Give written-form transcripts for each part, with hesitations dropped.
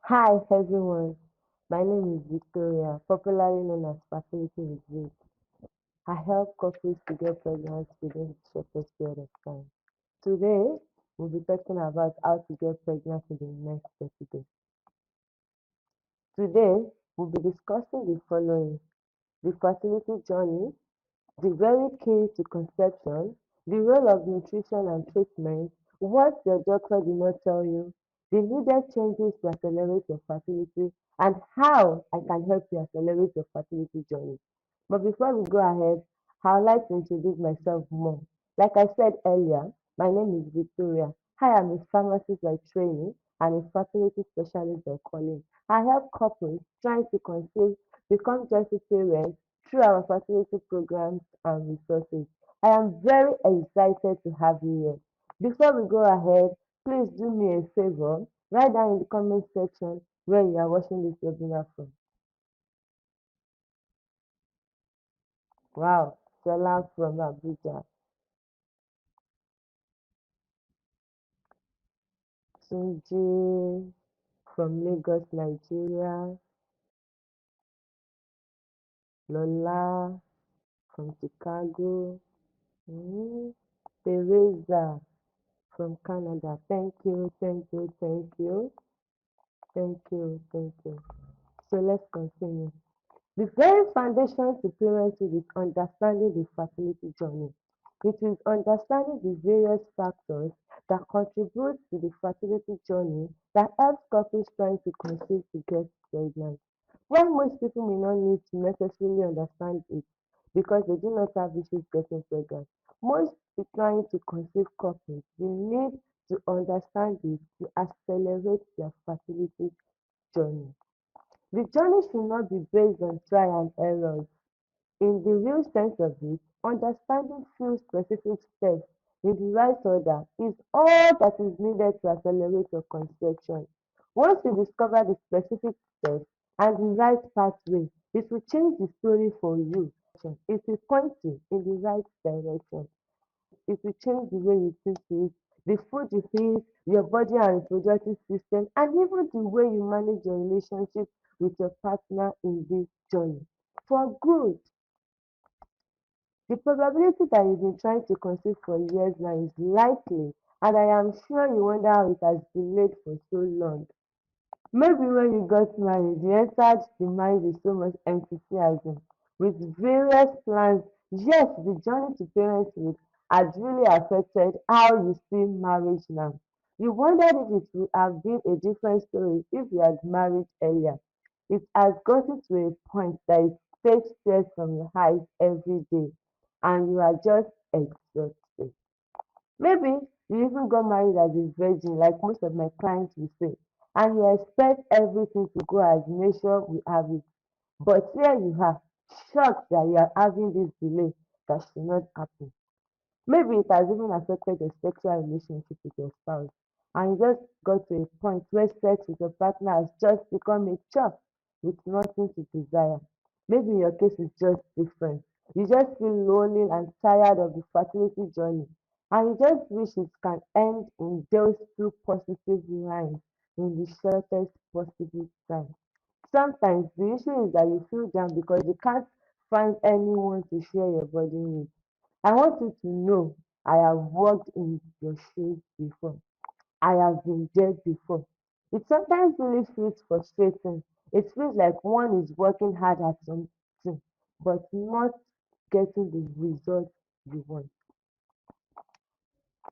Hi everyone, my name is Victoria, popularly known as Fertility with Vic. I help couples to get pregnant within the shortest period of time. Today, we'll be talking about how to get pregnant in the next 30 days. Today, we'll be discussing the following: the fertility journey, the very key to conception, the role of nutrition and treatment, what your doctor did not tell you, the needed changes to accelerate your fertility, and how I can help you accelerate your fertility journey. But before we go ahead, I would like to introduce myself more. Like I said earlier, my name is Victoria. I am a pharmacist by training and a fertility specialist by calling. I help couples trying to conceive become joyful parents through our fertility programs and resources. I am very excited to have you here. Before we go ahead, please do me a favor, write down in the comment section where you are watching this webinar from. Wow, Shola from Abuja, Tunji from Lagos, Nigeria, Lola from Chicago, mm, Teresa from Canada. Thank you, thank you, thank you, thank you, thank you. So let's continue. The very foundation to parenthood is understanding the fertility journey. It is understanding the various factors that contribute to the fertility journey that helps couples trying to conceive to get pregnant. While most people may not need to necessarily understand it because they do not have issues getting pregnant, most trying to conceive couples will need to understand it to accelerate their fertility journey. The journey should not be based on trial and errors. In the real sense of it, understanding few specific steps in the right order is all that is needed to accelerate your conception. Once you discover the specific steps and the right pathway, it will change the story for you. It will point you in the right direction. It will change the way you think to eat, the food you eat, your body and reproductive system, and even the way you manage your relationship with your partner in this journey. For good, the probability that you've been trying to conceive for years now is likely, and I am sure you wonder how it has delayed for so long. Maybe when you got married, you entered the marriage with so much enthusiasm, with various plans. Yes, the journey to parenthood has really affected how you see marriage now. You wondered if it would have been a different story if you had married earlier. It has gotten to a point that it takes tears from your eyes every day, and you are just exhausted. Maybe you even got married as a virgin, like most of my clients will say, and you expect everything to go as nature will have it. But here you are, shocked that you are having this delay that should not happen. Maybe it has even affected your sexual relationship with your spouse, and you just got to a point where sex with your partner has just become a chore with nothing to desire. Maybe your case is just different. You just feel lonely and tired of the fertility journey, and you just wish it can end in those two positive lines in the shortest possible time. Sometimes the issue is that you feel down because you can't find anyone to share your burden with. I want you to know I have walked in your shoes before. I have been there before. It sometimes really feels frustrating. It feels like one is working hard at something but not getting the result you want.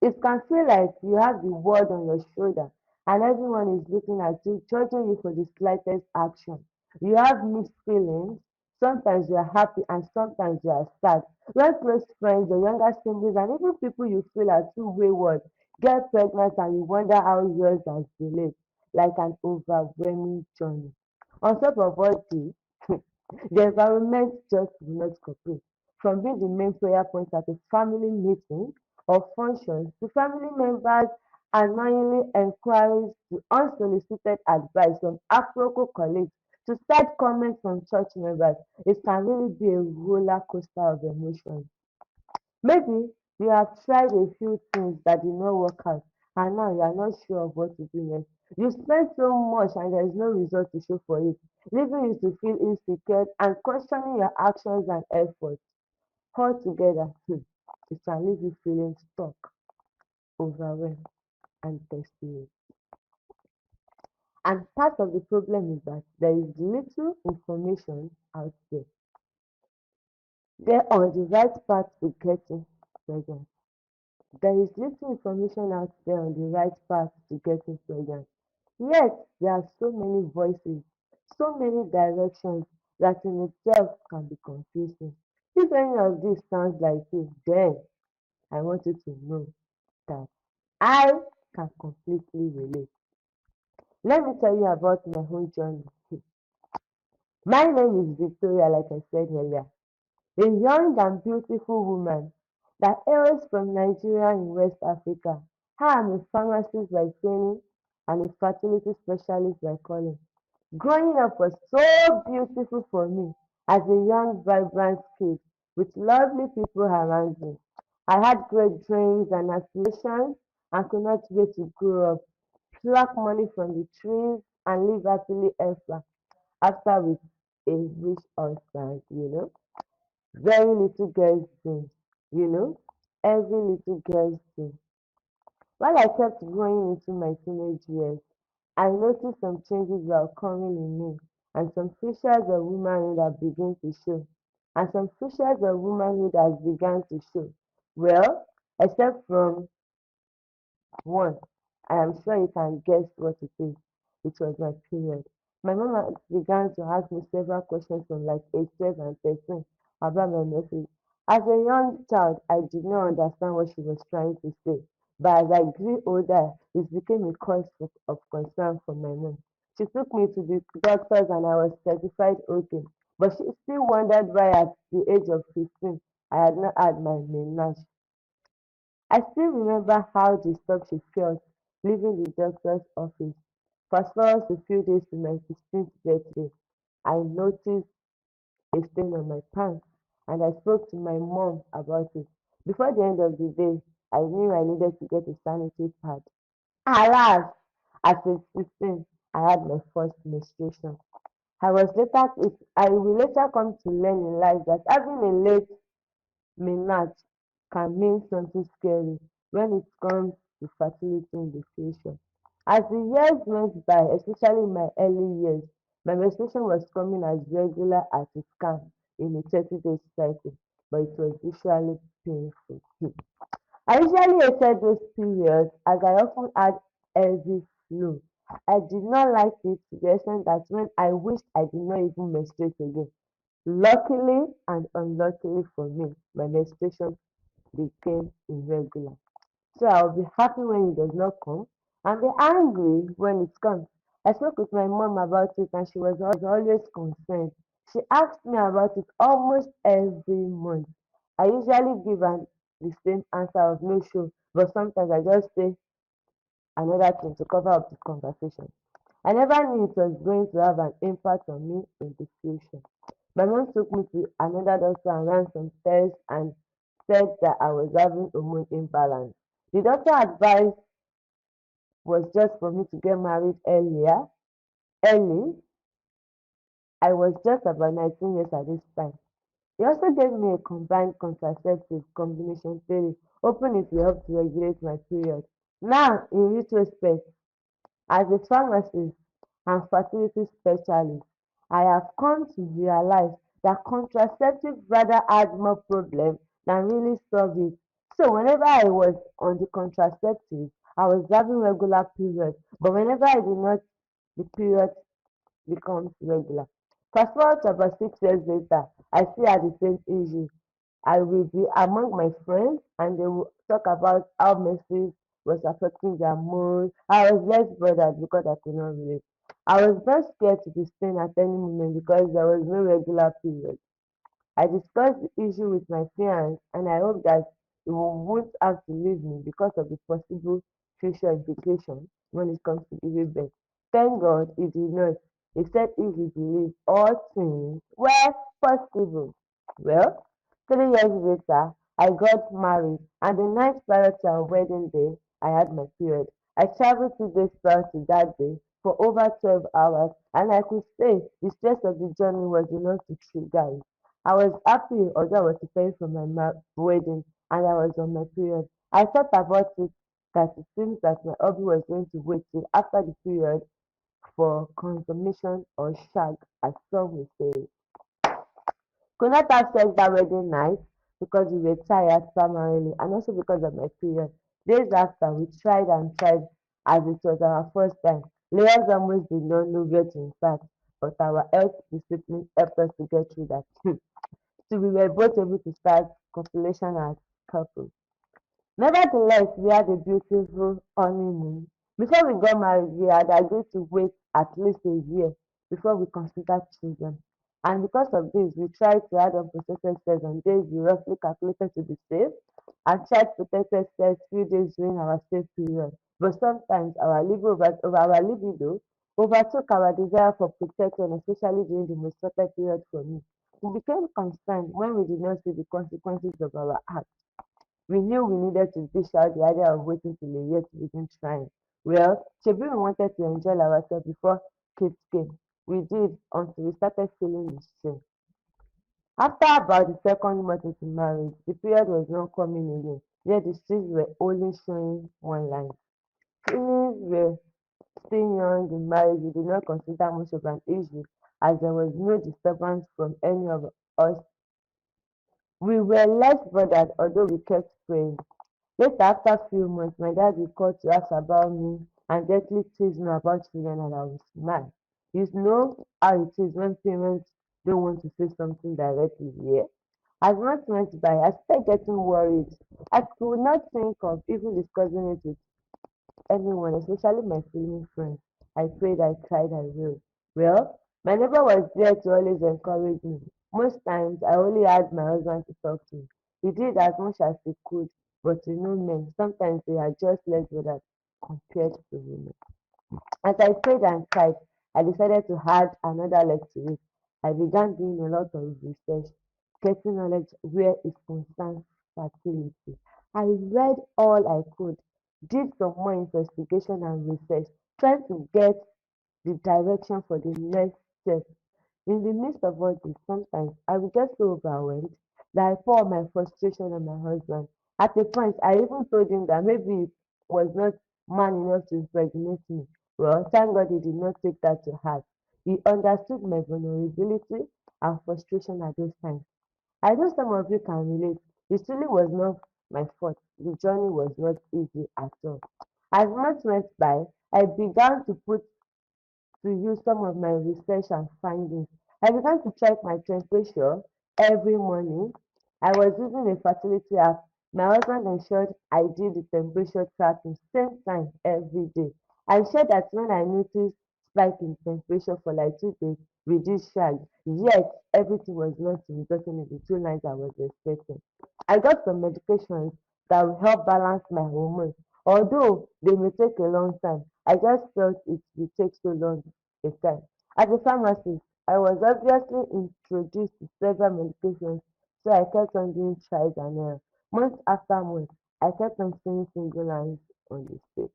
It can feel like you have the world on your shoulder and everyone is looking at you, judging you for the slightest action. You have mixed feelings. Sometimes you are happy and sometimes you are sad. When close friends, your younger siblings, and even people you feel are too wayward get pregnant and you wonder how yours has delayed, like an overwhelming journey. On top of all this, the environment just will not cooperate. From being the main prayer point at a family meeting or functions to family members annoyingly enquiries to unsolicited advice from aproko colleagues to sad comments from church members, it can really be a roller coaster of emotions. Maybe you have tried a few things that did not work out and now you are not sure of what to do next. You spend so much and there is no result to show for it, leaving you to feel insecure and questioning your actions and efforts. Altogether, it can leave you feeling stuck, overwhelmed, and desperate. And part of the problem is that there is little information out there. They're on the right path to getting pregnant. There is little information out there on the right path to getting pregnant. Yet, there are so many voices, so many directions that in itself can be confusing. If any of this sounds like you, then I want you to know that I can completely relate. Let me tell you about my own journey. My name is Victoria, like I said earlier, a young and beautiful woman that hails from Nigeria in West Africa. I am a pharmacist by training and a fertility specialist by calling. Growing up was so beautiful for me as a young, vibrant kid with lovely people around me. I had great dreams and aspirations and could not wait to grow up, pluck money from the trees, and live happily ever after with a rich husband. Very little girls dream, you know, every little girl's dream. While I kept growing into my teenage years, I noticed some changes were occurring in me, and some features of womanhood have begun to show, and some features of womanhood has begun to show. Well, except from one, I am sure you can guess what it is. It was my period. My mama began to ask me several questions from like age 12 and 13 about my message. As a young child, I did not understand what she was trying to say. But as I grew older, it became a cause of concern for my mom. She took me to the doctors and I was certified okay. But she still wondered why at the age of 15, I had not had my menarche. I still remember how disturbed she felt leaving the doctor's office. Fast forward a few days to my 16th birthday, I noticed a stain on my pants and I spoke to my mom about it. Before the end of the day, I knew I needed to get a sanitary pad. Alas, at age 16, I had my first menstruation. I will later come to learn in life that having a late menarche can mean something scary when it comes to fertility in the future. As the years went by, especially in my early years, my menstruation was coming as regular as it can in a 30-day cycle, but it was usually painful. I usually hated those periods as I often had heavy flu. I did not like it to the extent that when I wished I did not even menstruate again. Luckily and unluckily for me, my menstruation became irregular. So I'll be happy when it does not come and be angry when it comes. I spoke with my mom about it and she was always concerned. She asked me about it almost every month. I usually give her the same answer of no show, but sometimes I just say another thing to cover up the conversation. I never knew it was going to have an impact on me in the future. My mom took me to another doctor and ran some tests and said that I was having hormone imbalance. The doctor advice was just for me to get married early. I was just about 19 years at this time. He also gave me a combined contraceptive combination theory, hoping it will help to regulate my period. Now, in retrospect, as a pharmacist and fertility specialist, I have come to realize that contraceptive rather adds more problems than really solve it. So whenever I was on the contraceptive, I was having regular periods, but whenever I did not, the period becomes regular. Fast forward to about 6 years later, I still had the same issue. I will be among my friends and they will talk about how menses was affecting their mood. I was less bothered because I could not relate. I was not scared to be seen at any moment because there was no regular period. I discussed the issue with my fiance and I hope that he won't have to leave me because of the possible future implications when it comes to giving birth. Thank God he did not. He said if we believe all things were possible. Well, 3 years later, I got married and the night prior to our wedding day, I had my period. I traveled 2 days prior to that day for over 12 hours, and I could say the stress of the journey was enough to trigger it. I was happy, although I was preparing for my wedding and I was on my period. I thought about it that it seems that my hubby was going to wait till after the period for consummation or shag, as some will say. Could not have sex that wedding night because we were tired primarily and also because of my period. Days after, we tried and tried as it was our first time. Layers almost did not know where to insert, but our health discipline helped us to get through that. So we were both able to start copulation as couples. Nevertheless, we had a beautiful honeymoon. Before we got married, we had agreed to wait at least a year before we considered children. And because of this, we tried to add unprotected sex on days we roughly calculated to be safe and tried protected sex few days during our safe period. But sometimes our libido overtook our desire for protection, especially during the menstrual period for me. We became concerned when we did not see the consequences of our acts. We knew we needed to dish out the idea of waiting till a year to begin trying. Well, shebi we wanted to enjoy ourselves before kids came. We did until we started feeling the strain. After about the second month into marriage, the period was not coming again, yet the streets were only showing one line. Feelings were still young in marriage, we did not consider much of an issue as there was no disturbance from any of us. We were less bothered, although we kept praying. Later, after a few months, my dad would call to ask about me and gently tease me about children, and I would smile. You know how it is when parents don't want to say something directly here. As months went by, I started getting worried. I could not think of even discussing it with anyone, especially my female friends. I prayed, I tried, I will. Well, my neighbor was there to always encourage me. Most times, I only had my husband to talk to. He did as much as he could, but you know men, sometimes they are just less bothered compared to women. As I prayed and tried, I decided to add another leg to it. I began doing a lot of research, getting knowledge where it concerns fertility. I read all I could, did some more investigation and research, trying to get the direction for the next step. In the midst of all this, sometimes I would get so overwhelmed that I pour my frustration on my husband. At a point, I even told him that maybe he was not man enough to impregnate me. Well, thank God he did not take that to heart. He understood my vulnerability and frustration at those times. I know some of you can relate. It really was not my fault. The journey was not easy at all. As months went by, I began to put to use some of my research and findings. I began to check my temperature every morning. I was using a fertility app. My husband ensured I did the temperature tracking same time every day. I shared that when I noticed spike in temperature for like 2 days, we did shag. Yet everything was not resulting in the 2 nights I was expecting. I got some medications that will help balance my hormones. Although they may take a long time, I just felt it would take so long a time. As a pharmacist, I was obviously introduced to several medications, so I kept on doing trials and error. Month after month, I kept on seeing single lines on the stick.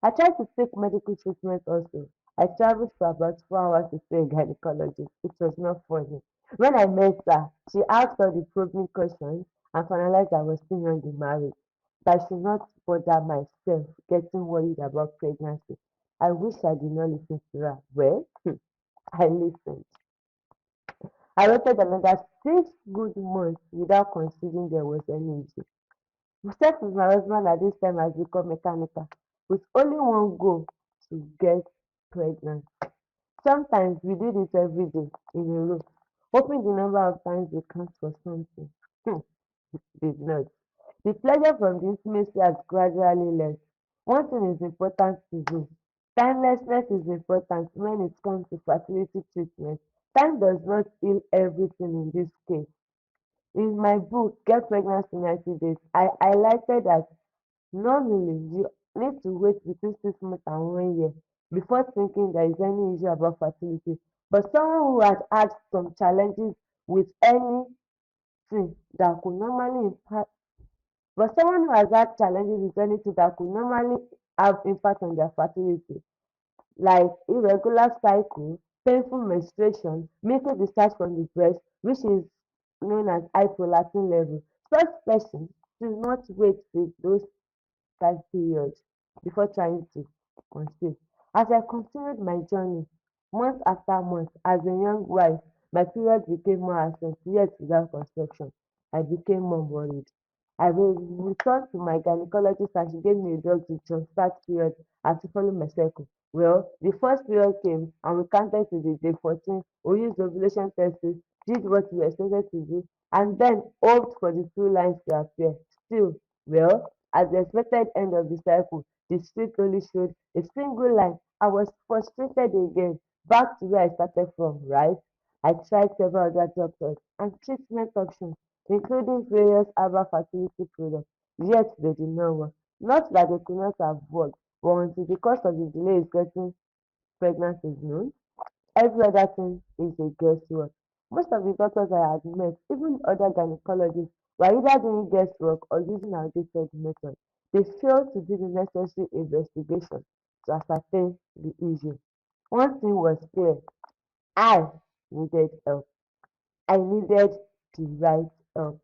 I tried to take medical treatment also. I traveled for about 4 hours to see a gynecologist. It was not funny. When I met her, she asked all the probing questions and finalized I was still young in marriage. That I should not bother myself getting worried about pregnancy. I wish I did not listen to her. Well, I listened. I waited another 6 good months without considering there was any issue. Sex with my husband at this time has become mechanical, with only one goal to get pregnant. Sometimes we did it every day in a row, hoping the number of times we count for something. Did not. The pleasure from the intimacy has gradually less. One thing is important to do. Timelessness is important when it comes to fertility treatment. Time does not heal everything in this case. In my book, Get Pregnant in 90 Days, I highlighted that normally you need to wait between 6 months and 1 year before thinking there is any issue about fertility. But someone who had some challenges with anything that could normally impact But someone who has had challenges with anything that could normally have impact on their fertility, like irregular cycle, painful menstruation, milky discharge from the breast, which is known as high prolactin level. Such person should not wait till those time period before trying to conceive. As I continued my journey, month after month, as a young wife, my period became more absent, yet without conception. I became more worried. Returned to my gynecologist and she gave me a drug to jumpstart period and to follow my cycle. Well, the first period came and we counted to the day 14. We used ovulation tests, did what we were expected to do, and then hoped for the two lines to appear. Still, well, at the expected end of the cycle, the script only showed a single line. I was frustrated again, back to where I started from, right? I tried several other doctors and treatment options, including various herbal fertility products, yet they did not work. Not that they could not have worked, but until the cause of the delay is getting pregnant is known, every other thing is a guesswork. Most of the doctors I had met, even other gynecologists, were either doing guesswork or using outdated methods. They failed to do the necessary investigation to ascertain the issue. One thing was clear: I needed help. I needed the right help.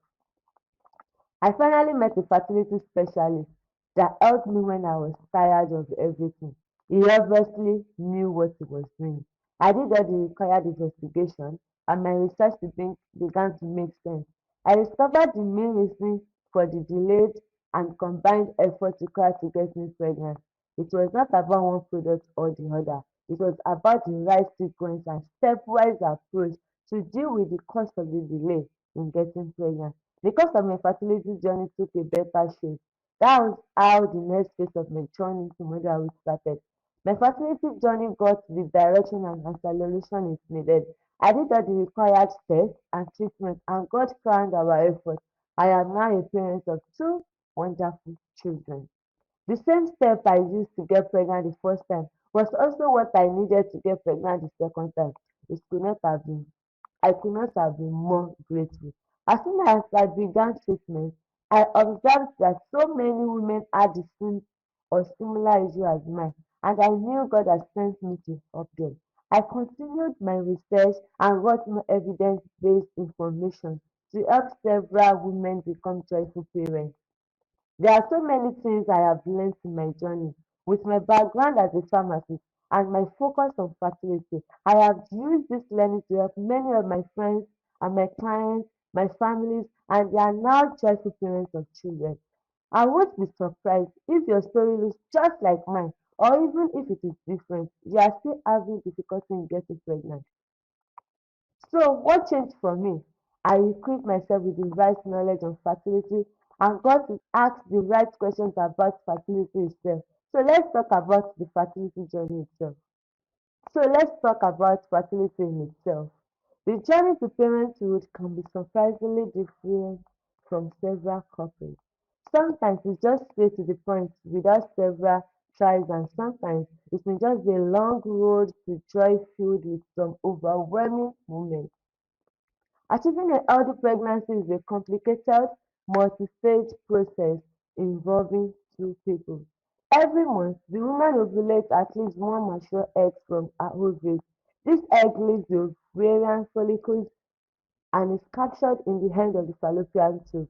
I finally met a fertility specialist that helped me when I was tired of everything. He obviously knew what he was doing. I did all the required investigation and my research began to make sense. I discovered the main reason for the delayed and combined effort required to get me pregnant. It was not about one product or the other. It was about the right sequence and stepwise approach to deal with the cost of the delay in getting pregnant. Because of my fertility journey took a better shape, that was how the next phase of my journey into motherhood started. My fertility journey got the direction and acceleration it needed. I did all the required steps and treatment, and God crowned our efforts. I am now a parent of two wonderful children. The same step I used to get pregnant the first time was also what I needed to get pregnant the second time. It could not have been I could not have been more grateful. As soon as I began treatment, I observed that so many women had the same or similar issue as mine, and I knew God had sent me to help them. I continued my research and got more evidence-based information to help several women become joyful parents. There are so many things I have learned in my journey. With my background as a pharmacist and my focus on fertility, I have used this learning to help many of my friends and my clients, my families, and they are now joyful parents of children. I won't be surprised if your story looks just like mine, or even if it is different, you are still having difficulty in getting pregnant. So, what changed for me? I equipped myself with the right knowledge on fertility and got to ask the right questions about fertility itself. So, let's talk about the fertility journey itself. So, let's talk about fertility in itself. The journey to parenthood can be surprisingly different from several couples. Sometimes it's just straight to the point without several tries, and sometimes it may just be a long road to joy filled with some overwhelming moments. Achieving a healthy pregnancy is a complicated, multi-stage process involving two people. Every month, the woman ovulates at least one mature egg from her ovaries. This egg leaves the ovarian follicles and is captured in the end of the fallopian tube.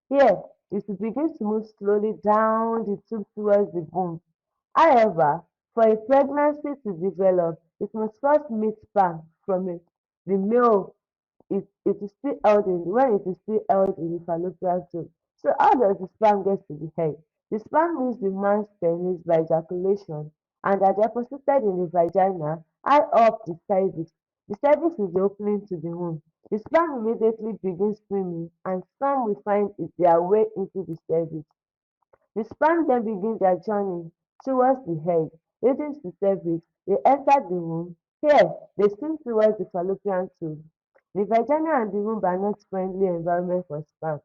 Here, it begins to move slowly down the tube towards the womb. However, for a pregnancy to develop, it must first meet sperm from the male. It is still held in when it is still held in the fallopian tube. So how does the sperm get to the head? The sperm leaves the man's penis by ejaculation and are deposited in the vagina high up the cervix. The cervix is the opening to the womb. The sperm immediately begins swimming and some will find their way into the cervix. The sperm then begin their journey towards the head, leading to cervix. They enter the womb. Here, they swim towards the fallopian tube. The vagina and the womb are not friendly environment for sperm.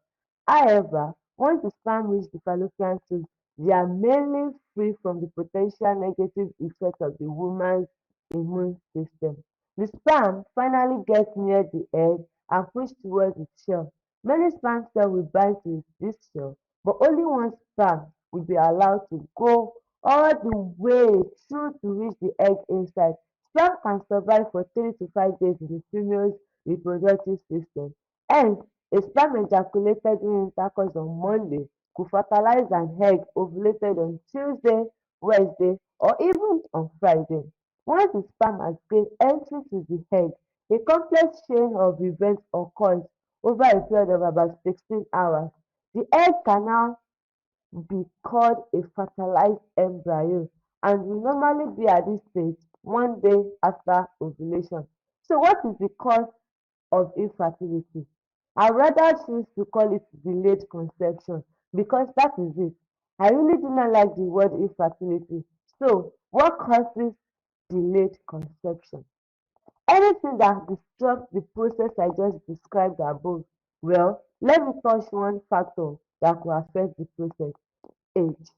However, once the sperm reach the fallopian tube, they are mainly free from the potential negative effects of the woman's immune system. The sperm finally gets near the egg and push towards its shell. Many sperm cells will bind to this shell but only one sperm will be allowed to go all the way through to reach the egg inside. Sperm can survive for 3 to 5 days in the female's reproductive system. Hence, a sperm ejaculated during intercourse on Monday could fertilize an egg ovulated on Tuesday, Wednesday, or even on Friday. Once the sperm has gained entry to the egg, a complex chain of events occurs over a period of about 16 hours. The egg can now be called a fertilized embryo and will normally be at this stage one day after ovulation. So what is the cause of infertility? I rather choose to call it delayed conception because that is it. I really do not like the word infertility. So what causes delayed conception? Anything that disrupts the process I just described above. Well, let me touch one factor that could affect the process: age.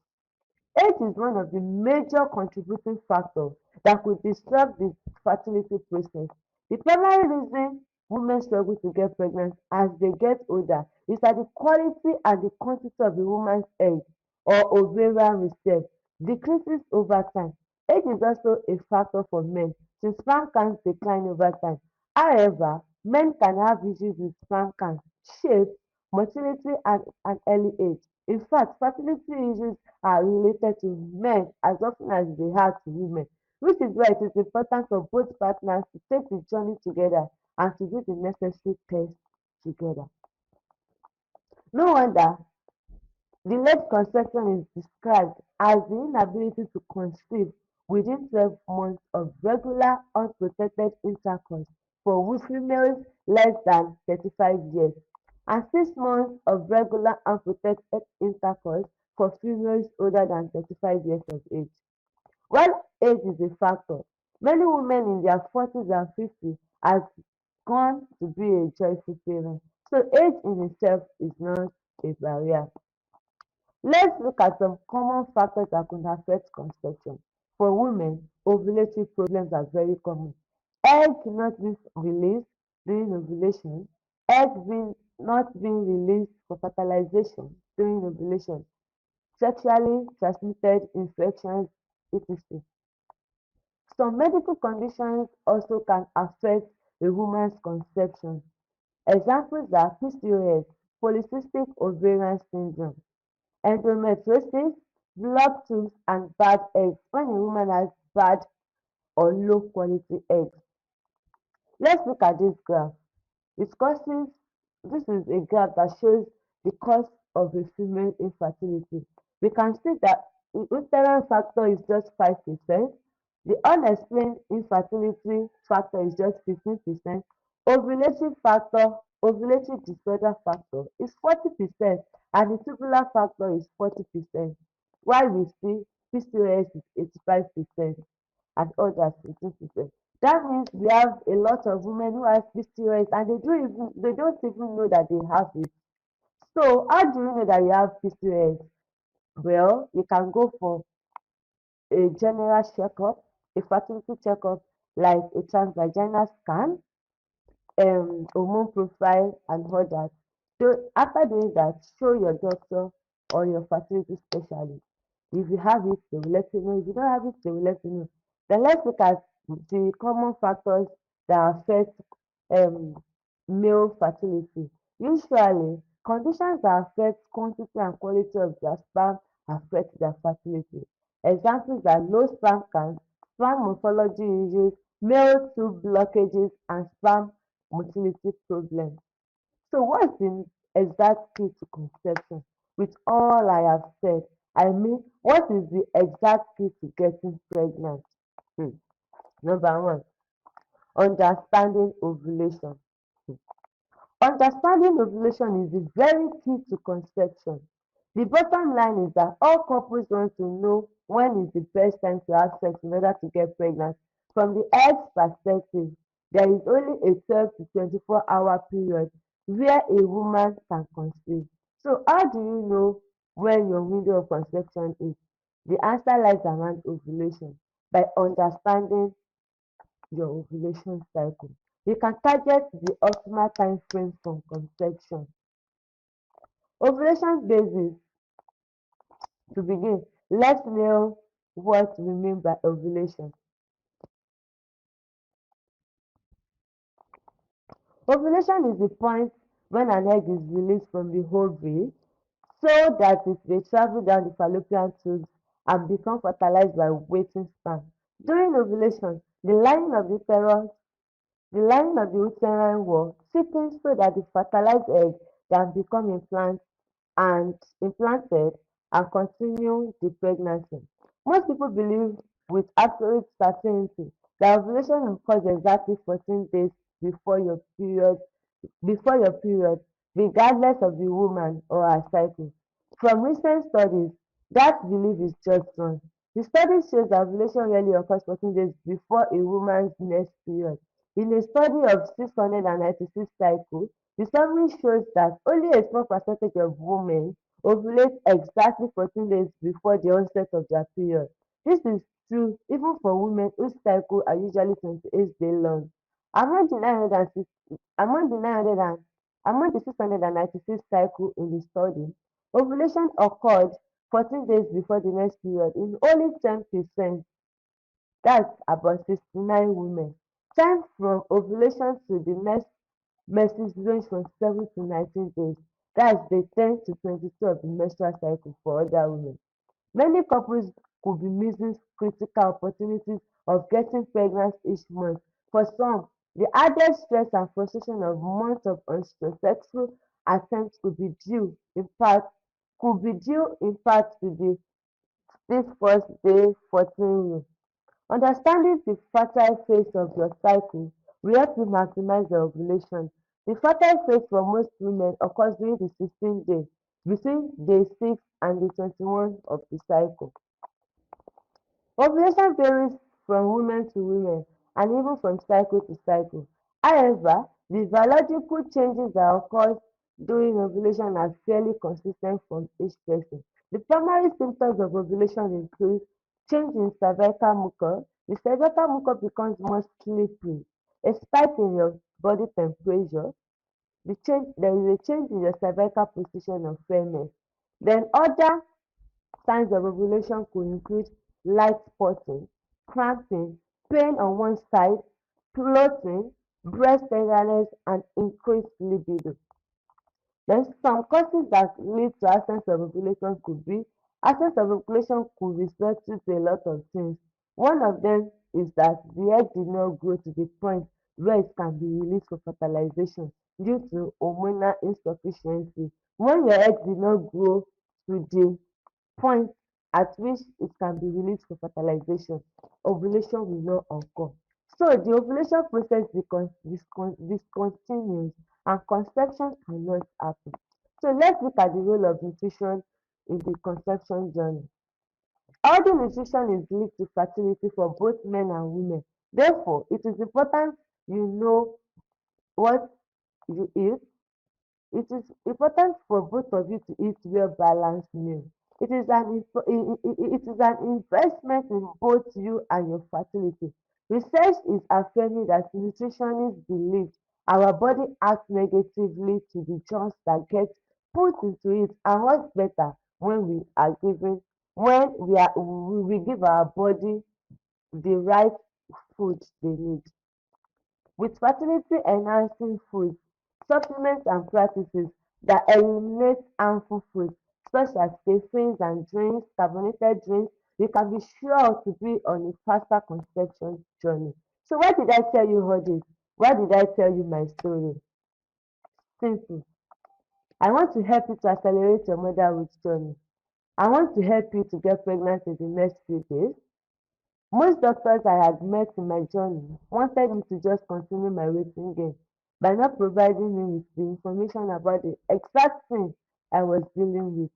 Age is one of the major contributing factors that could disrupt the fertility process. The primary reason women struggle to get pregnant as they get older is that the quality and the quantity of the woman's egg or ovarian reserve decreases over time. Age is also a factor for men since sperm counts decline over time. However, men can have issues with sperm count, shape, motility and early age. In fact, fertility issues are related to men as often as they are to women, which is why it is important for both partners to take the journey together and to do the necessary tests together. No wonder delayed conception is described as the inability to conceive within 12 months of regular unprotected intercourse for females less than 35 years and 6 months of regular unprotected intercourse for females older than 35 years of age. While age is a factor, many women in their 40s and 50s has gone to be a joyful parent. So age in itself is not a barrier. Let's look at some common factors that could affect conception. For women, ovulatory problems are very common. Eggs not being released during ovulation, eggs not being released for fertilization during ovulation, sexually transmitted infections, etc. Some medical conditions also can affect a woman's conception. Examples are PCOS, polycystic ovarian syndrome, endometriosis, blood tubes and bad eggs when a woman has bad or low quality eggs. Let's look at this graph. It causes, this is a graph that shows the cause of a female infertility. We can see that the uterine factor is just 5%, the unexplained infertility factor is just 15%, ovulatory disorder factor is 40%, and the tubular factor is 40%, while we see PCOS is 85% and others 15%. That means we have a lot of women who have PCOS and they don't even know that they have it. So how do you know that you have PCOS? Well, you can go for a general checkup, a fertility checkup like a transvaginal scan, hormone profile and others. So after doing that, show your doctor or your fertility specialist. If you have it, they will let you know. If you don't have it, they will let you know. Then let's look at the common factors that affect um, male fertility. Usually, conditions that affect quantity and quality of their sperm affect their fertility. Examples are low sperm count, sperm morphology issues, male tube blockages, and sperm motility problems. So what's the exact key to conception? With all I have said, I mean, what is the exact key to getting pregnant? Hmm. Number one, understanding ovulation. Hmm. Understanding ovulation is the very key to conception. The bottom line is that all couples want to know when is the best time to have sex in order to get pregnant. From the egg's perspective, there is only a 12 to 24-hour period where a woman can conceive. So how do you know when your window of conception is? The answer lies around ovulation by understanding your ovulation cycle. You can target the optimal time frame for conception. Ovulation basis. To begin, let's know what we mean by ovulation. Ovulation is the point when an egg is released from the ovary so that it may travel down the fallopian tubes and become fertilized by waiting sperm. During ovulation, the lining of the uterine wall thickens so that the fertilized egg can become implanted and continue the pregnancy. Most people believe with absolute certainty that ovulation occurs exactly 14 days before your period before your period, regardless of the woman or her cycle. From recent studies, that belief is just wrong. The study shows that ovulation rarely occurs 14 days before a woman's next period. In a study of 696 cycles, the summary shows that only a small percentage of women ovulate exactly 14 days before the onset of their period. This is true even for women whose cycles are usually 28 days long. Among the 960 among the 900 and among the 696 cycle in the study, ovulation occurred 14 days before the next period in only 10%, that's about 69 women. Time from ovulation to the next menses range from 7 to 19 days, that's the 10 to 22 of the menstrual cycle for other women. Many couples could be missing critical opportunities of getting pregnant each month. For some, the added stress and frustration of months of unsuccessful attempts could be due in part to this first day 14 rule. Understanding the fertile phase of your cycle will help you maximize your ovulation. The fertile phase for most women occurs during the 16th day, between day 6 and day 21 of the cycle. Ovulation varies from woman to woman and even from cycle to cycle. However, the biological changes that occur during ovulation are fairly consistent from each person. The primary symptoms of ovulation include change in cervical mucus. The cervical mucus becomes more slippery, a spike in your body temperature, there is a change in your cervical position of firmness. Then other signs of ovulation could include light spotting, cramping, pain on one side, bloating, breast tenderness, and increased libido. Then some causes that lead to absence of ovulation could be absence of ovulation could result to a lot of things. One of them is that the egg did not grow to the point where it can be released for fertilization due to hormonal insufficiency. When your egg did not grow to the point at which it can be released for fertilization, ovulation will not occur. So the ovulation process discontinues and conception cannot happen. So let's look at the role of nutrition in the conception journey. Healthy nutrition is linked to fertility for both men and women. Therefore, it is important you know what you eat. It is important for both of you to eat well-balanced meal. It is an investment in both you and your fertility. Research is affirming that nutritionists believe our body acts negatively to the germs that get put into it, and what's better when we give our body the right food they need. With fertility-enhancing foods, supplements and practices that eliminate harmful foods such as caffeine and carbonated drinks, you can be sure to be on a faster conception journey. So why did I tell you all this? Why did I tell you my story? Simple. I want to help you to accelerate your motherhood journey. I want to help you to get pregnant in the next few days. Most doctors I had met in my journey wanted me to just continue my waiting game by not providing me with the information about the exact thing I was dealing with.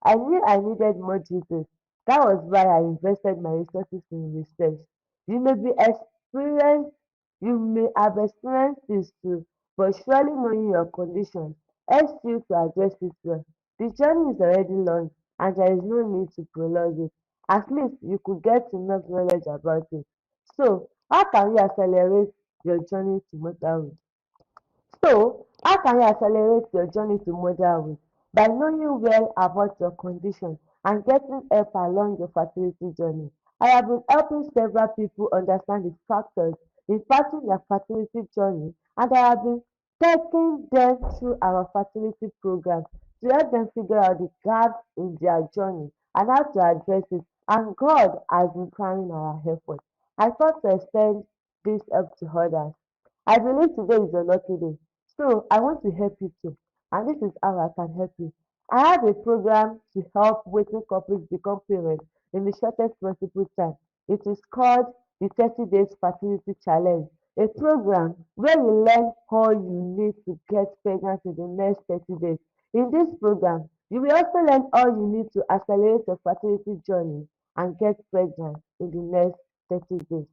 I knew I needed more details. That was why I invested my resources in research. You may be experienced, you may have experienced this too, but surely knowing your condition helps you to address it well. The journey is already long and there is no need to prolong it. At least you could get enough knowledge about it. So, how can you accelerate your journey to motherhood? How can you accelerate your journey to motherhood? By knowing well about your condition. and getting help along your fertility journey. I have been helping several people understand the factors impacting their fertility journey, and I have been taking them through our fertility program to help them figure out the gaps in their journey and how to address it. And God has been crowning our efforts. I thought to extend this help to others. I believe today is your lucky day. So I want to help you too. And this is how I can help you. I have a program to help waiting couples become parents in the shortest possible time. It is called the 30 Days Fertility Challenge, a program where you learn all you need to get pregnant in the next 30 days. In this program, you will also learn all you need to accelerate your fertility journey and get pregnant in the next 30 days.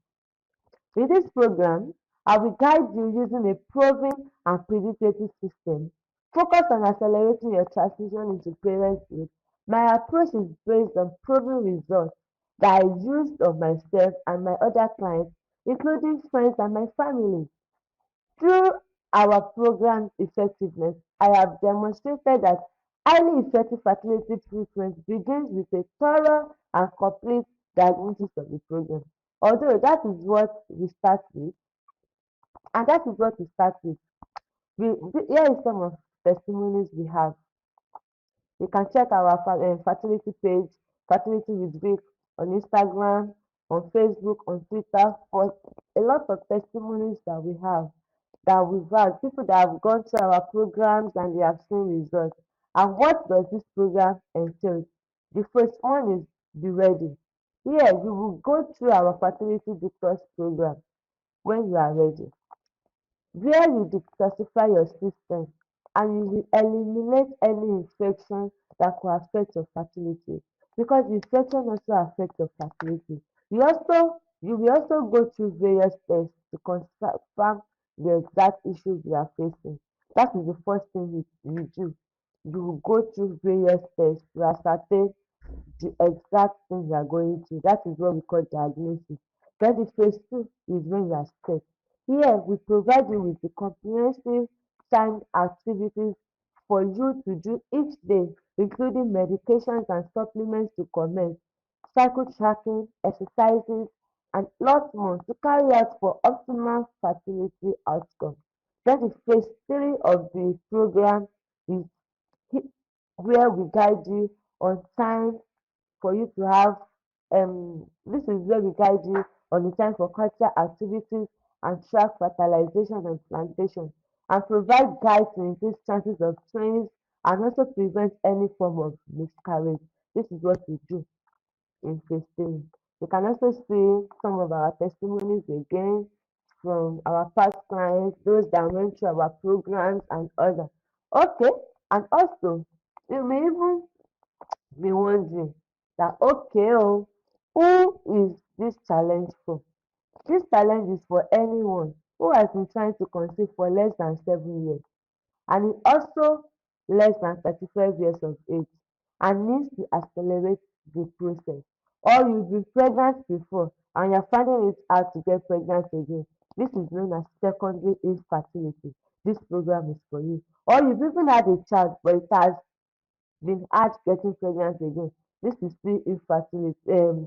In this program, I will guide you using a proven and predictable system. Focus on accelerating your transition into parenthood. My approach is based on proven results that I used on myself and my other clients, including friends and my family. Through our program's effectiveness, I have demonstrated that highly effective fertility treatment begins with a thorough and complete diagnosis of the problem. Although that is what we start with, and that is what we start with. Here is some of testimonies we have. You can check our fertility page, Fertility with Vic, on Instagram, on Facebook, on Twitter, for a lot of testimonies that we've had, people that have gone through our programs and they have seen results. And what does this program entail? The first one is be ready. Here, you will go through our fertility detox program when you are ready, where you detoxify your system and you will eliminate any infection that could affect your fertility, because the infection also affects your fertility. You will also go through various tests to confirm the exact issues you are facing. That is the first thing you do. You will go through various tests to ascertain the exact thing you are going through. That is what we call diagnosis. Then the phase two is when you are set. Here, we provide you with the comprehensive timed activities for you to do each day, including medications and supplements to commence, cycle tracking, exercises, and lots more to carry out for optimal fertility outcomes. Then the phase three of the program is where we guide you on time for you to have this is where we guide you on the time for cultural activities and track fertilization and plantation, and provide guides to increase chances of twins and also prevent any form of miscarriage. This is what we do in phase three. You can also see some of our testimonies again from our past clients, those that went through our programs and others. Okay, and also you may even be wondering that, okay, oh, who is this challenge for? This challenge is for anyone who has been trying to conceive for less than 7 years and is also less than 35 years of age and needs to accelerate the process. Or you've been pregnant before and you're finding it hard to get pregnant again. This is known as secondary infertility. This program is for you. Or you've even had a child but it has been hard getting pregnant again. This is still infertility,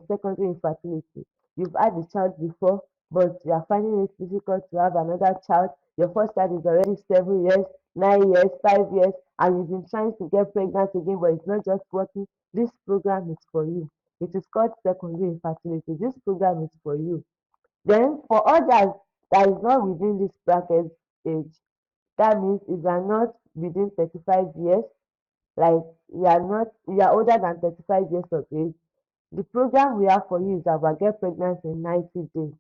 secondary infertility. You've had the child before, but you are finding it difficult to have another child. Your first child is already 7 years, 9 years, 5 years, and you've been trying to get pregnant again, but it's not just working. This program is for you. It is called secondary infertility. This program is for you. Then, for others that is not within this bracket age, that means if you are not within 35 years, like you are older than 35 years of age, the program we have for you is our Get Pregnant in 90 Days.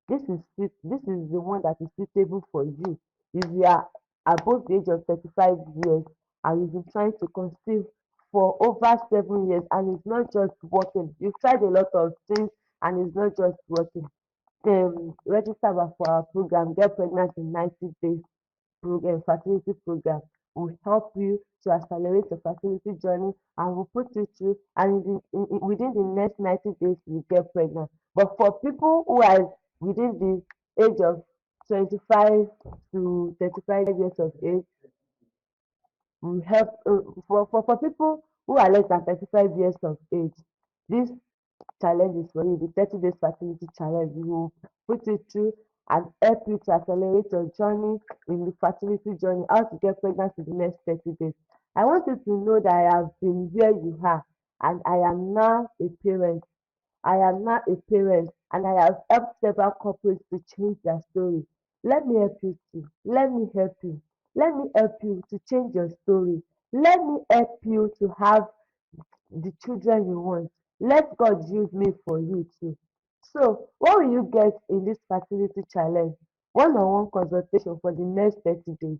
This is the one that is suitable for you. If you are above the age of 35 years and you've been trying to conceive for over 7 years and it's not just working, you've tried a lot of things and it's not just working, then register for our program Get Pregnant in 90 Days program, fertility program will help you to accelerate your fertility journey and will put you through, and within the next 90 days you get pregnant. But for people who are within the age of 25 to 35 years of age, we help for people who are less than 35 years of age. This challenge is for you, the 30 days fertility challenge. We will put you through and help you to accelerate your journey in the fertility journey, how to get pregnant in the next 30 days. I want you to know that I have been where you are and I am now a parent. I am now a parent and I have helped several couples to change their story. Let me help you too. Let me help you. Let me help you to change your story. Let me help you to have the children you want. Let God use me for you too. So, what will you get in this fertility challenge? One-on-one consultation for the next 30 days.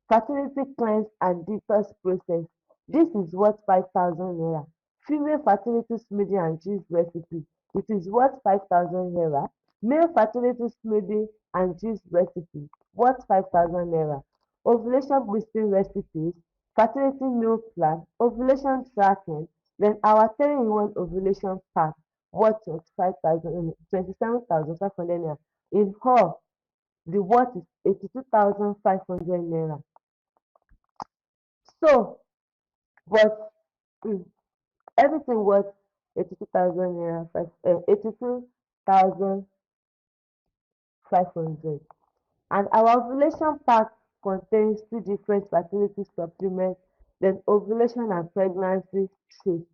Fertility cleanse and detox process. This is worth 5,000 naira. Female fertility smoothie and juice recipe. It is worth 5,000 naira. Male fertility smoothie and juice recipe. Worth 5,000 naira. Ovulation boosting recipes. Fertility meal plan. Ovulation tracking. Then our 3-in-1 ovulation pack. Worth 25,000, 27,500 naira. In all, the worth is 82,500 naira. So, but mm, everything was 82,000 naira, 82,500. And our ovulation pack contains 2 different fertility supplements, then ovulation and pregnancy tips.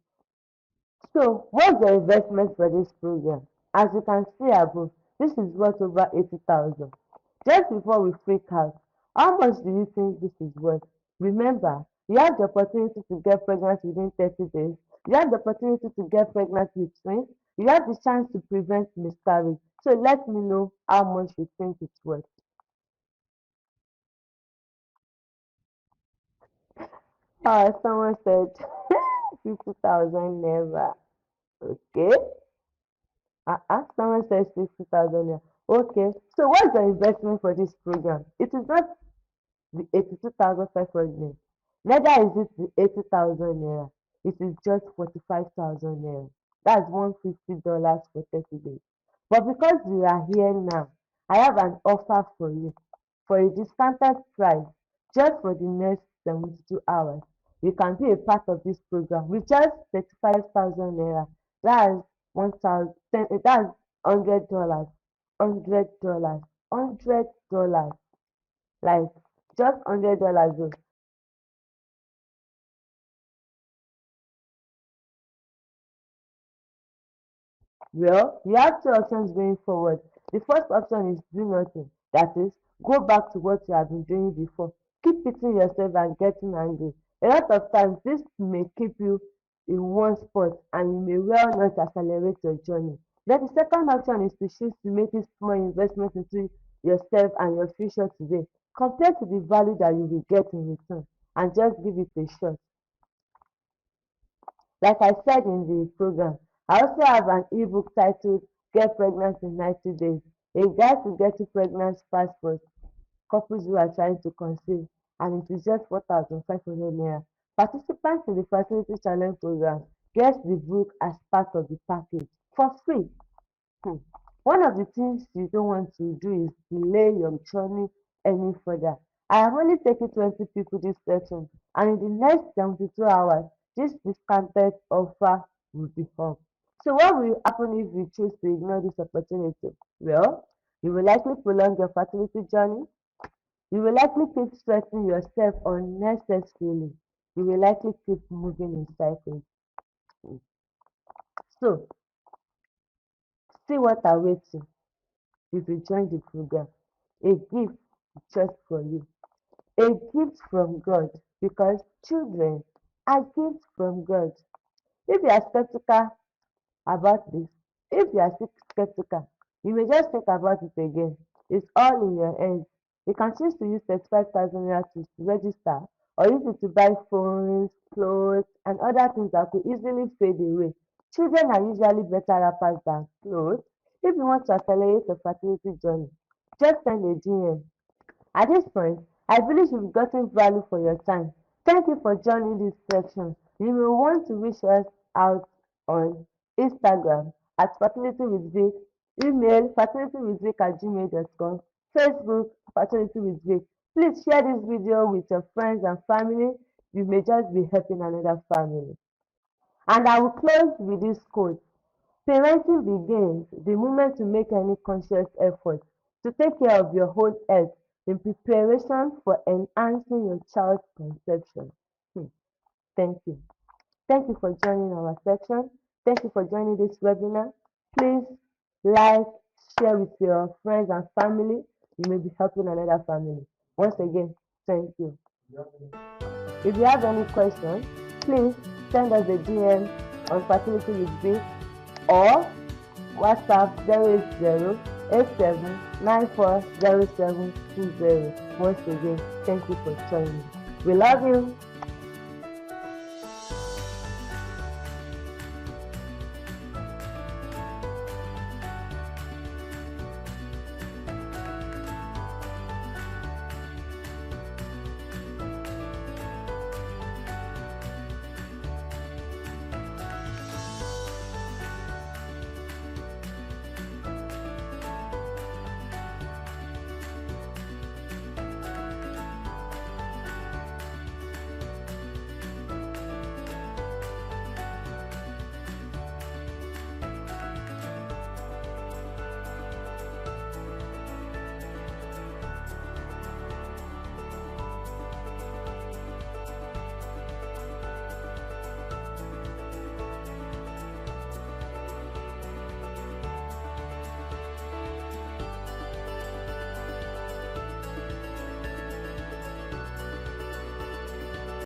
So, what's the investment for this program? As you can see above, this is worth over 80,000. Just before we freak out, how much do you think this is worth? Remember, you have the opportunity to get pregnant within 30 days. You have the opportunity to get pregnant with twins. You have the chance to prevent miscarriage. So let me know how much you think it's worth. Someone said 50,000 never. Okay. Someone said 60,000 naira. Okay. So what's the investment for this program? It is not the 82,500. Neither is it the 80,000 naira. It is just 45,000 naira. That's $150 for 30 days. But because you are here now, I have an offer for you. For a discounted price, just for the next 72 hours, you can be a part of this program with just 35,000 naira. That's 1,000, that's $100, $100, $100. Like just $100. Well, you have two options going forward. The first option is do nothing. That is, go back to what you have been doing before. Keep beating yourself and getting angry. A lot of times, this may keep you in one spot and you may well not accelerate your journey. Then the second option is to choose to make this small investment into yourself and your future today, compared to the value that you will get in return, and just give it a shot. Like I said in the program, I also have an ebook titled Get Pregnant in 90 Days, a guide to getting pregnant fast for couples who are trying to conceive, and it is just 4,500 naira. Participants in the Fertility Challenge program get the book as part of the package for free. Hmm. One of the things you don't want to do is delay your journey any further. I am only taking 20 people this session, and in the next 72 hours, this discounted offer will be up. So, what will happen if you choose to ignore this opportunity? Well, you will likely prolong your fertility journey. You will likely keep stressing yourself unnecessarily. You will likely keep moving in circles. So, see what awaits you if you join the program. A gift just for you. A gift from God, because children are gifts from God. If you are skeptical about this, if you are still skeptical, you may just think about it again. It's all in your hands. You can choose to use 35,000 naira to register, or use it to buy phones, clothes, and other things that could easily fade away. Children are usually better wrappers than clothes. If you want to accelerate your fertility journey, just send a DM. At this point, I believe you've gotten value for your time. Thank you for joining this section. You will want to reach us out on Instagram at Fertility with Vic, email fertilitywithvic@gmail.com, Facebook Fertility with Vic. Please share this video with your friends and family. You may just be helping another family. And I will close with this quote. Parenting begins the moment you make any conscious effort to take care of your whole health in preparation for enhancing your child's conception. Hmm. Thank you. Thank you for joining our section. Thank you for joining this webinar. Please like, share with your friends and family. You may be helping another family. Once again, thank you. If you have any questions, please send us a DM on Fertility with Biz or WhatsApp 08087940720. Once again, thank you for joining. We love you.